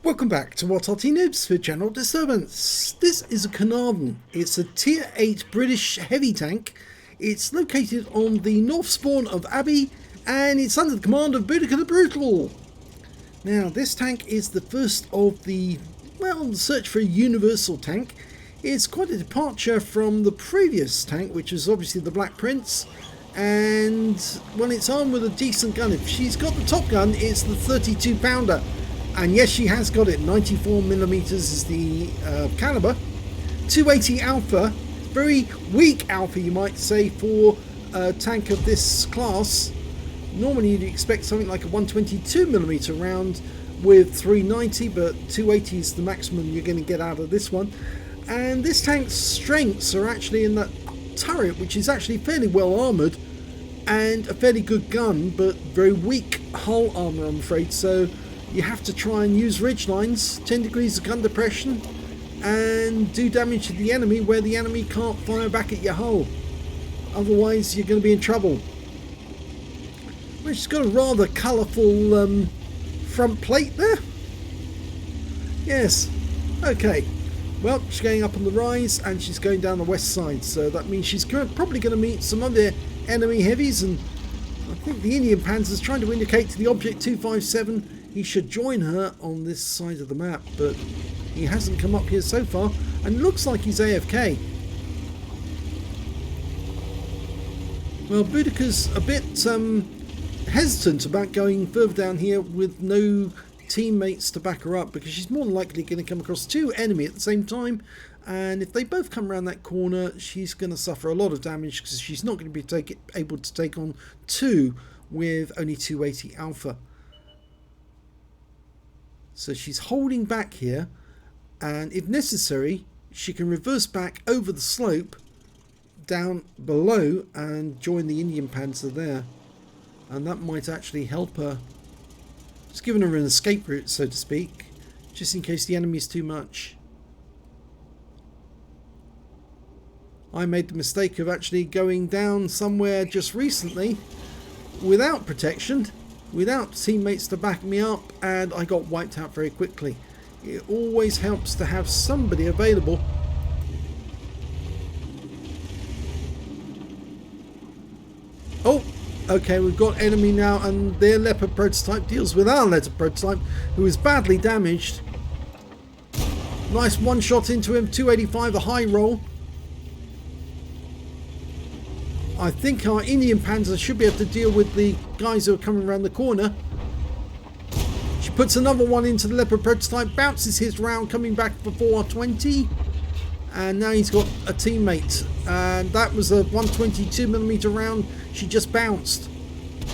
Welcome back to what Arty Noobs for General Disturbance. This is a Caernarvon. It's a tier 8 British heavy tank. It's located on the north spawn of Abbey and it's under the command of Boudica the Brutal. Now this tank is the first of the, well, search for a universal tank. It's quite a departure from the previous tank, which is obviously the Black Prince. And well, it's armed with a decent gun. If she's got the top gun, it's the 32 pounder. And yes, she has got it. 94mm is the caliber. 280 alpha. Very weak alpha, you might say, for a tank of this class. Normally you'd expect something like a 122mm round with 390, but 280 is the maximum you're going to get out of this one. And this tank's strengths are actually in that turret, which is actually fairly well armoured and a fairly good gun, but very weak hull armour, I'm afraid. So you have to try and use ridge lines, 10 degrees of gun depression, and do damage to the enemy where the enemy can't fire back at your hull. Otherwise you're going to be in trouble. Well, she's got a rather colourful front plate there. Yes, okay. Well, she's going up on the rise and she's going down the west side, so that means she's probably going to meet some other enemy heavies, and I think the Indian Panzer's trying to indicate to the Object 257 he should join her on this side of the map, but he hasn't come up here so far and looks like he's AFK. Well, Boudica's a bit hesitant about going further down here with no teammates to back her up, because she's more than likely going to come across two enemy at the same time, and if they both come around that corner she's going to suffer a lot of damage, because she's not going to be able to take on two with only 280 alpha. So she's holding back here, and if necessary she can reverse back over the slope down below and join the Indian Panzer there, and that might actually help her. Just giving her an escape route, so to speak, just in case the enemy is too much. I made the mistake of actually going down somewhere just recently without protection, without teammates to back me up, and I got wiped out very quickly. It always helps to have somebody available. Oh, okay, we've got enemy now, and their Leopard prototype deals with our Leopard prototype, who is badly damaged. Nice one shot into him, 285, a high roll. I think our Indian Panzer should be able to deal with the guys who are coming around the corner. She puts another one into the Leopard prototype, bounces his round, coming back for 420, and now he's got a teammate, and that was a 122mm round. She just bounced.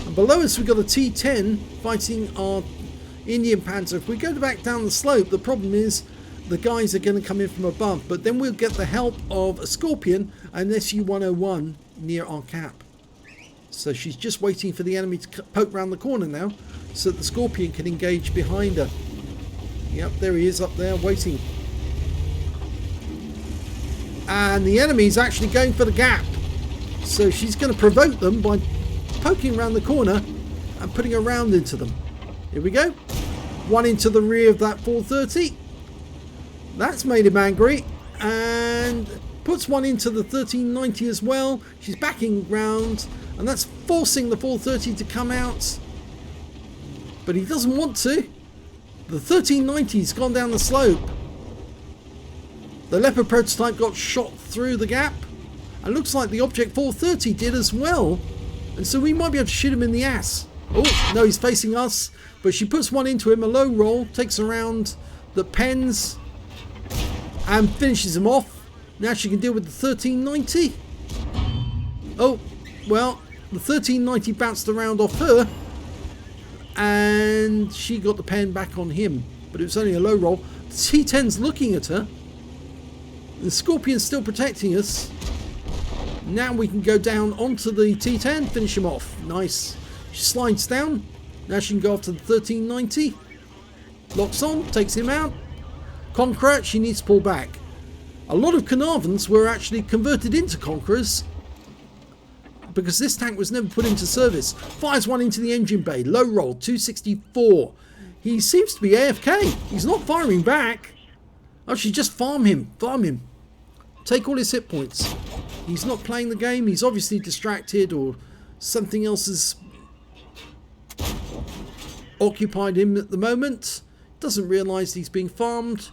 And below us we've got a T10 fighting our Indian Panzer. If we go back down the slope, the problem is the guys are going to come in from above, but then we'll get the help of a Scorpion and SU-101 near our cap. So she's just waiting for the enemy to poke round the corner now, so that the Scorpion can engage behind her. Yep, there he is up there waiting. And the enemy's actually going for the gap, so she's going to provoke them by poking around the corner and putting a round into them. Here we go. One into the rear of that 430. That's made him angry, and puts one into the 1390 as well. She's backing round, and that's forcing the 430 to come out, but he doesn't want to. The 1390's gone down the slope. The Leopard prototype got shot through the gap, and looks like the Object 430 did as well, and so we might be able to shoot him in the ass. Oh no, he's facing us, but she puts one into him, a low roll, takes around the pens and finishes him off. Now she can deal with the 1390. Oh, well, the 1390 bounced around off her, and she got the pen back on him, but it was only a low roll. The T10's looking at her. The Scorpion's still protecting us. Now we can go down onto the T10, finish him off. Nice. She slides down. Now she can go after the 1390. Locks on, takes him out. Conqueror, she needs to pull back. A lot of Caernarvons were actually converted into Conquerors because this tank was never put into service. Fires one into the engine bay, low roll, 264. He seems to be AFK. He's not firing back. Actually, just farm him. Farm him. Take all his hit points. He's not playing the game. He's obviously distracted, or something else has occupied him at the moment. Doesn't realise he's being farmed.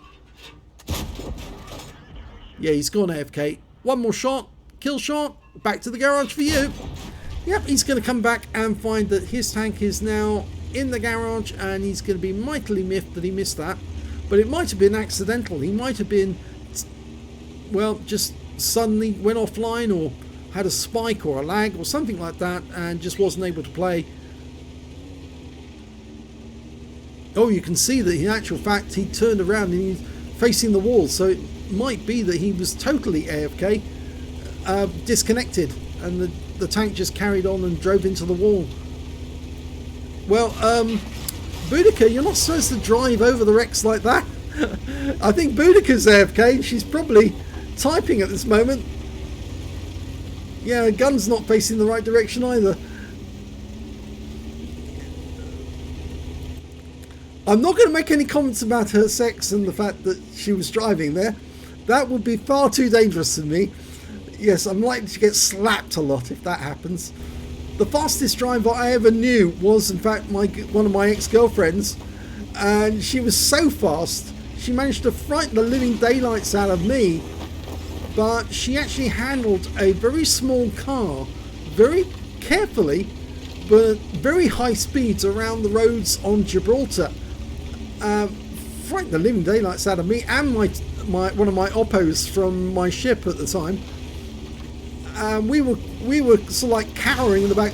Yeah, he's gone AFK. One more shot. Kill shot. Back to the garage for you. Yep, he's going to come back and find that his tank is now in the garage, and he's going to be mightily miffed that he missed that. But it might have been accidental. He might have been, well, just suddenly went offline, or had a spike or a lag or something like that, and just wasn't able to play. Oh, you can see that in actual fact he turned around and he's facing the wall, so it might be that he was totally AFK, disconnected, and the tank just carried on and drove into the wall. Well, Boudica, you're not supposed to drive over the wrecks like that. I think Boudica's AFK, and she's probably typing at this moment. Yeah, her gun's not facing the right direction either. I'm not going to make any comments about her sex and the fact that she was driving there. That would be far too dangerous for me. Yes, I'm likely to get slapped a lot if that happens. The fastest driver I ever knew was, in fact, one of my ex-girlfriends, and she was so fast, she managed to frighten the living daylights out of me, but she actually handled a very small car very carefully, but very high speeds around the roads on Gibraltar. Frightened the living daylights out of me and one of my oppos from my ship at the time. We were sort of like cowering in the back.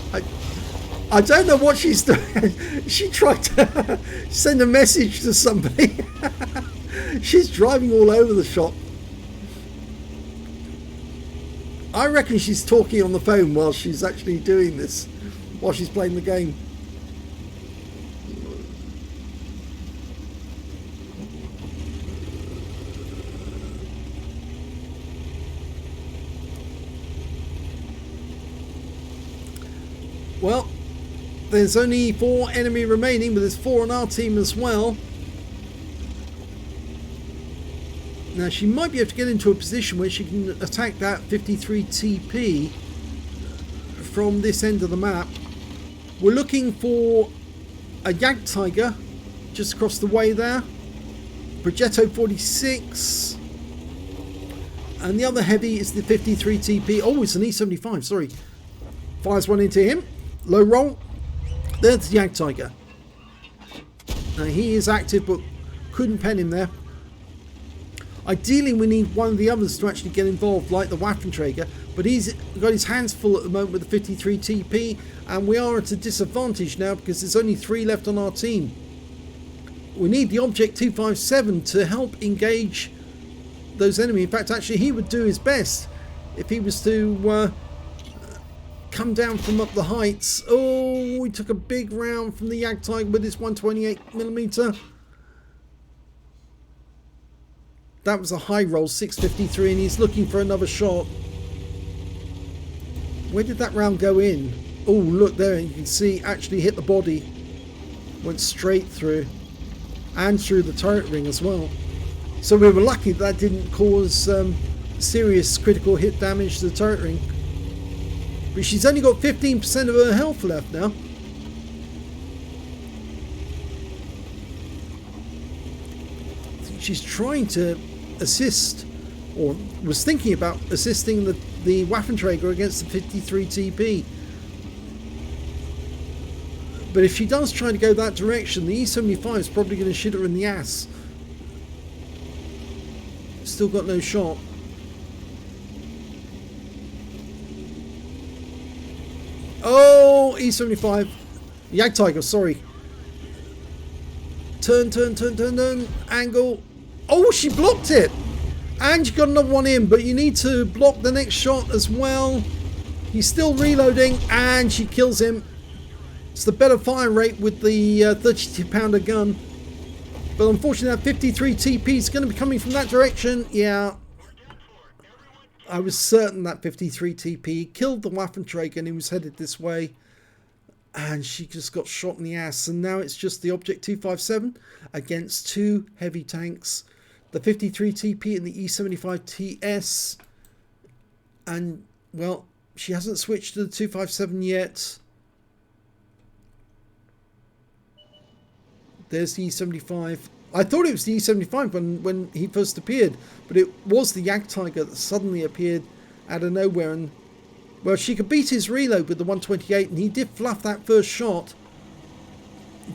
I don't know what she's doing. She tried to send a message to somebody. She's driving all over the shop. I reckon she's talking on the phone while she's actually doing this, while she's playing the game. Well, there's only 4 enemy remaining, but there's 4 on our team as well. Now, she might be able to get into a position where she can attack that 53 TP from this end of the map. We're looking for a Yak Tiger just across the way there. Progetto 46. And the other heavy is the 53 TP. Oh, it's an E75, sorry. Fires one into him. Low roll. There's the Yak Tiger. Now he is active, but couldn't pen him there. Ideally, we need one of the others to actually get involved, like the Waffenträger, but he's got his hands full at the moment with the 53 TP, and we are at a disadvantage now because there's only 3 left on our team. We need the Object 257 to help engage those enemies. In fact, actually, he would do his best if he was to come down from up the heights. Oh, we took a big round from the Yak Tiger with his 128mm. That was a high roll, 653, and he's looking for another shot. Where did that round go in? Oh, look there, you can see actually hit the body. Went straight through. And through the turret ring as well. So we were lucky that didn't cause serious critical hit damage to the turret ring. But she's only got 15% of her health left now. She's trying to assist, or was thinking about assisting the Waffenträger against the 53 TP. But if she does try to go that direction, the E75 is probably going to shit her in the ass. Still got no shot. Oh, E75. Yak Tiger, sorry. Turn. Angle. Oh, she blocked it. And you got another one in, but you need to block the next shot as well. He's still reloading, and she kills him. It's the better fire rate with the 32-pounder gun. But unfortunately, that 53 TP is going to be coming from that direction. Yeah. I was certain that 53 TP killed the Waffenträger and he was headed this way. and she just got shot in the ass. And now it's just the Object 257 against two heavy tanks, the 53 TP and the E75 TS. And well, she hasn't switched to the 257 yet. There's the E75. I thought it was the E75 when he first appeared, but it was the Jagdtiger that suddenly appeared out of nowhere. And well, she could beat his reload with the 128, and he did fluff that first shot.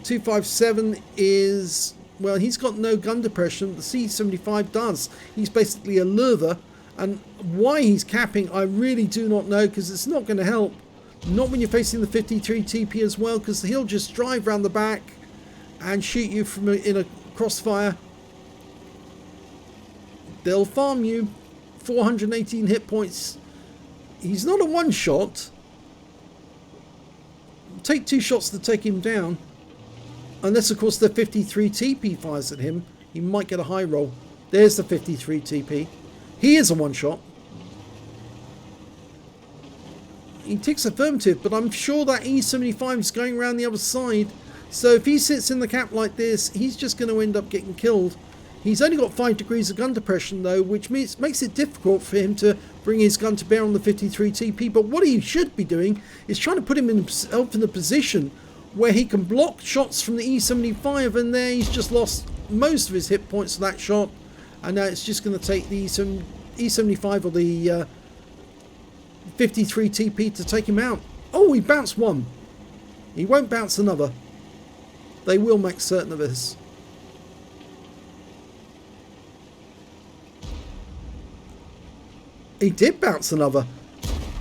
257 is, well, he's got no gun depression. The C75 does. He's basically a lurver, and why he's capping, I really do not know, because it's not going to help. Not when you're facing the 53 TP as well, because he'll just drive around the back and shoot you from in a crossfire. They'll farm you. 418 hit points. He's not a one shot. Take two shots to take him down. Unless of course the 53 TP fires at him, he might get a high roll. There's the 53 TP. He is a one shot. He ticks affirmative, but I'm sure that E75 is going around the other side. So if he sits in the cap like this, he's just going to end up getting killed. He's only got 5 degrees of gun depression though, which makes it difficult for him to bring his gun to bear on the 53 TP. But what he should be doing is trying to put himself in a position where he can block shots from the E75, and there he's just lost most of his hit points for that shot. And now it's just going to take the E75 or the 53 TP to take him out. Oh, he bounced one. He won't bounce another. They will make certain of this. He did bounce another.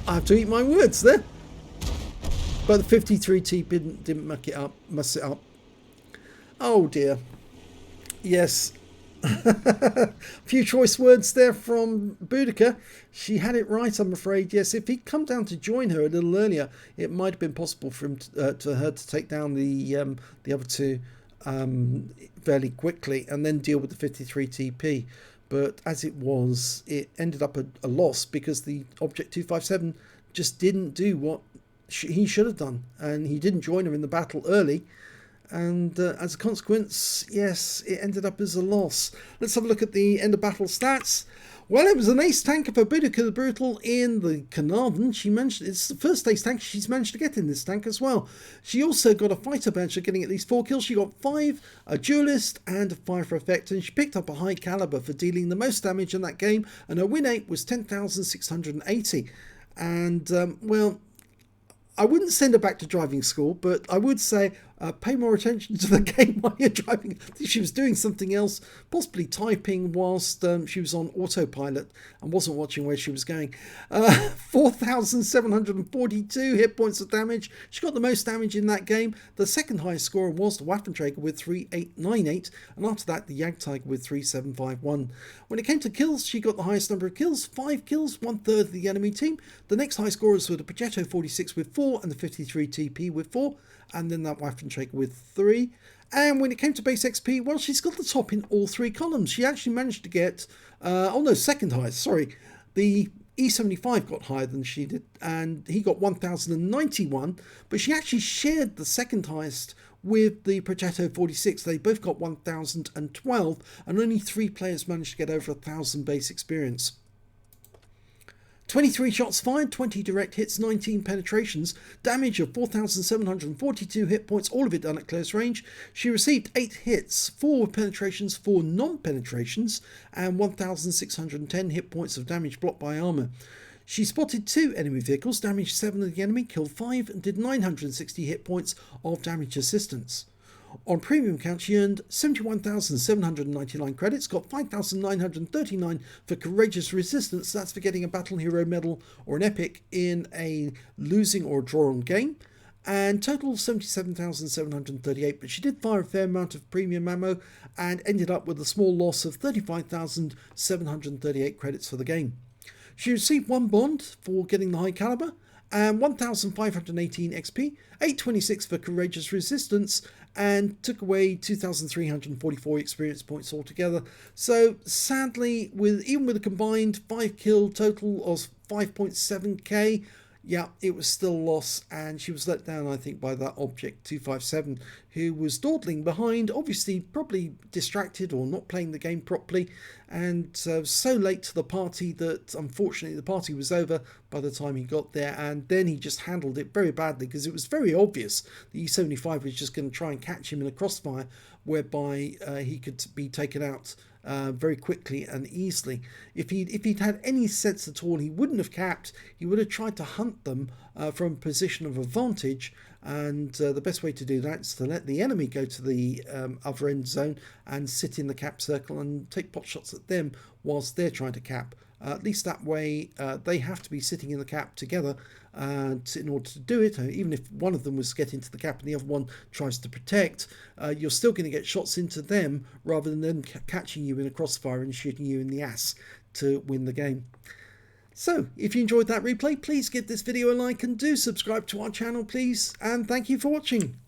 I have to eat my words there. But the 53 TP didn't mess it up. Oh dear. Yes. A few choice words there from Boudica. She had it right, I'm afraid. Yes, if he'd come down to join her a little earlier, it might have been possible for him to her to take down the other two fairly quickly and then deal with the 53 TP. But as it was, it ended up a loss because the Object 257 just didn't do what he should have done, and he didn't join her in the battle early. And as a consequence, yes, it ended up as a loss. Let's have a look at the end of battle stats. Well, it was an ace tanker for Boudica the Brutal in the Caernarvon. It's the first ace tank she's managed to get in this tank as well. She also got a fighter badge for getting at least 4 kills. She got 5, a duelist, and a fire for effect. And she picked up a high caliber for dealing the most damage in that game. And her win rate was 10,680. And, well, I wouldn't send her back to driving school, but I would say pay more attention to the game while you're driving. I think she was doing something else, possibly typing whilst she was on autopilot and wasn't watching where she was going. 4,742 hit points of damage. She got the most damage in that game. The second highest scorer was the Waffenträger with 3,898, and after that the Jagdtiger with 3,751. When it came to kills, she got the highest number of kills, 5 kills, 1/3 of the enemy team. The next high scorers were the Progetto 46 with 4 and the 53 TP with 4, and then that Waffenträger with 3. And when it came to base XP, well, she's got the top in all 3 columns. She actually managed to get, second highest, sorry. The E75 got higher than she did, and he got 1,091, but she actually shared the second highest with the Progetto 46. They both got 1,012, and only 3 players managed to get over 1,000 base experience. 23 shots fired, 20 direct hits, 19 penetrations, damage of 4,742 hit points, all of it done at close range. She received 8 hits, 4 penetrations, 4 non-penetrations, and 1,610 hit points of damage blocked by armour. She spotted 2 enemy vehicles, damaged 7 of the enemy, killed 5, and did 960 hit points of damage assistance. On premium count, she earned 71,799 credits, got 5,939 for courageous resistance. That's for getting a battle hero medal or an epic in a losing or drawn game, and total 77,738. But she did fire a fair amount of premium ammo and ended up with a small loss of 35,738 credits for the game. She received 1 bond for getting the high caliber, and 1,518 XP, 826 for courageous resistance, and took away 2,344 experience points altogether. So sadly, even with a combined 5 kill total of 5.7k, Yeah, it was still a loss, and she was let down, I think, by that Object 257, who was dawdling behind, obviously probably distracted or not playing the game properly, and so late to the party that unfortunately the party was over by the time he got there, and then he just handled it very badly because it was very obvious the E75 was just going to try and catch him in a crossfire whereby he could be taken out very quickly and easily. If he'd had any sense at all, he wouldn't have capped. He would have tried to hunt them from a position of advantage, and the best way to do that is to let the enemy go to the other end zone and sit in the cap circle and take pot shots at them whilst they're trying to cap. At least that way they have to be sitting in the cap together in order to do it. Even if one of them was getting to the cap and the other one tries to protect, you're still going to get shots into them rather than them catching you in a crossfire and shooting you in the ass to win the game. So, if you enjoyed that replay, please give this video a like and do subscribe to our channel, please. And thank you for watching.